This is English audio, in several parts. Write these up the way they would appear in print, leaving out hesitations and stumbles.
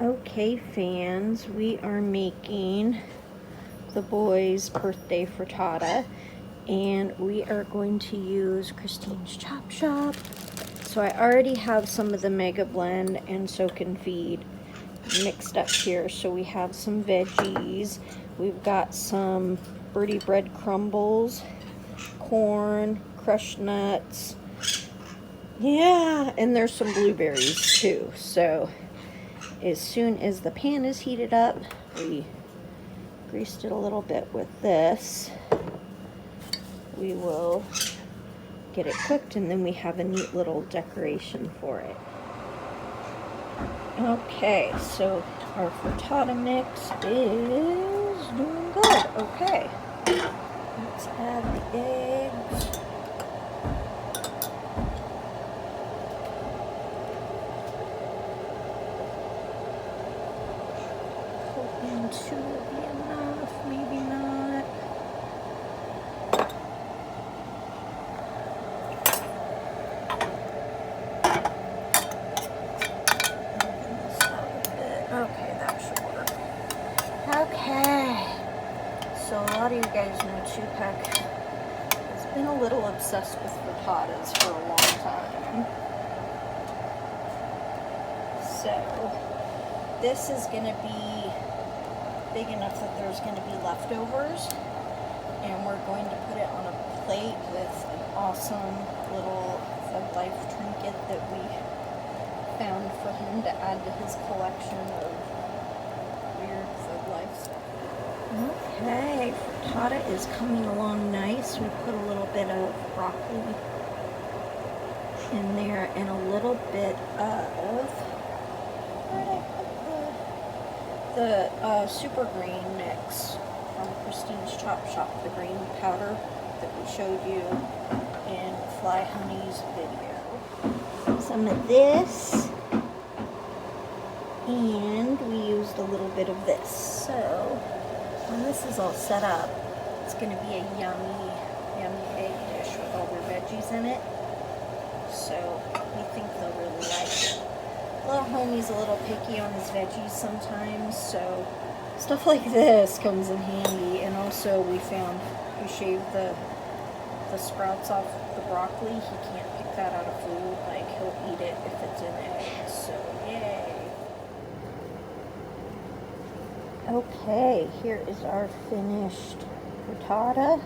Okay, fans, we are making the boys' birthday frittata, and we are going to use Christine's Chop Shop. So I already have some of the Mega Blend and Soak and Feed mixed up here. So we have some veggies, we've got some birdie bread crumbles, corn, crushed nuts, yeah, and there's some blueberries too. So as soon as the pan is heated up, we greased it a little bit with this. We will get it cooked, and then we have a neat little decoration for it. Okay, so our frittata mix is doing good. Okay, let's add the eggs. Hoping two will be enough, maybe not. Okay, that should work. Okay, so a lot of you guys know Tupeck has been a little obsessed with frittatas for a long time. So this is going to be big enough that there's going to be leftovers, and we're going to put it on a plate with an awesome little Thug Life trinket that we found for him to add to his collection of weird Thug Life stuff. Okay, frittata is coming along nice. We put a little bit of broccoli in there and a little bit of, where did I put the super green mix from Christine's Chop Shop, the green powder that we showed you in Fly Honey's video. Some of this, and we used a little bit of this. So when this is all set up, it's going to be a yummy, yummy egg dish with all their veggies in it. So we think they'll really like it. Little homie's a little picky on his veggies sometimes, so stuff like this comes in handy. And also we shaved the sprouts off the broccoli. He can't pick that out of food. Like, he'll eat it if it's in eggs. So yay. Okay, here is our finished frittata.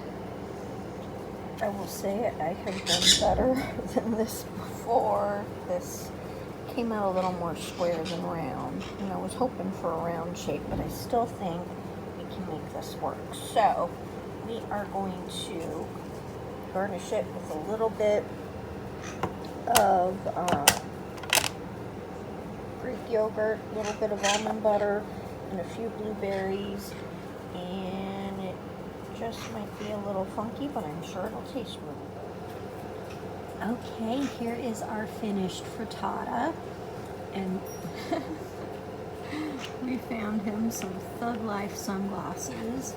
I will say it, I have done better than this before. This came out a little more square than round, and I was hoping for a round shape, but I still think we can make this work. So we are going to garnish it with a little bit of Greek yogurt, a little bit of almond butter, and a few blueberries, and it just might be a little funky, but I'm sure it'll taste really good. Okay, here is our finished frittata, and we found him some Thug Life sunglasses.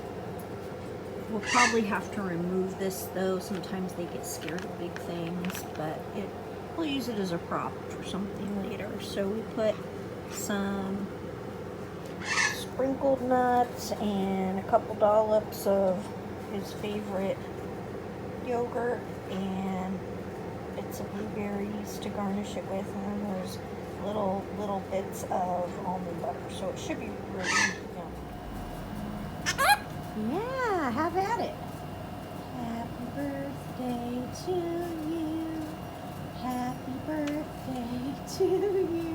We'll probably have to remove this though. Sometimes they get scared of big things, but we'll use it as a prop for something later. So we put some sprinkled nuts and a couple dollops of his favorite yogurt and bits of blueberries to garnish it with, and then there's little bits of almond butter. So it should be really yummy. Yeah, have at it. Happy birthday to you. Happy birthday to you.